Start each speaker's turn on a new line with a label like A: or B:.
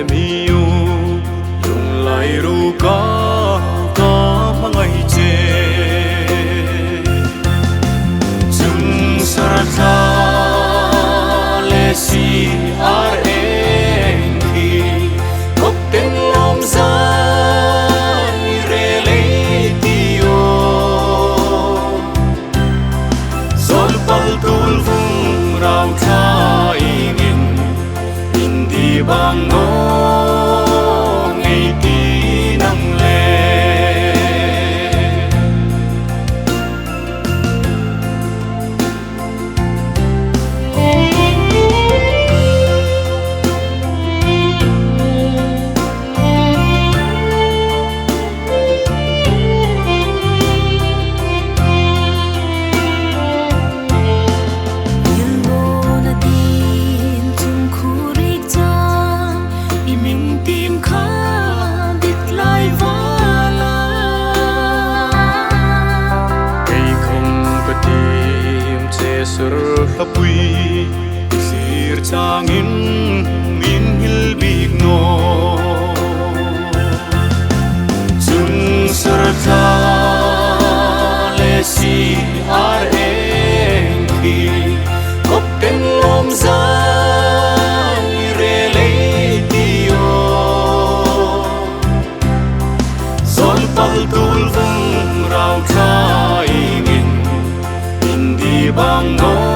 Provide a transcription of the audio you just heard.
A: miu yung lai ru ka mangai che chung sarata le si ar en ki kop ten lom za re le tio zol pal tul vung rau tha ingin indi bang no Hapui sir changin min hil big no chung sarata le si ar en ki kop ten lom za re le tio zol pal tul vung rau tha ingin indi bang no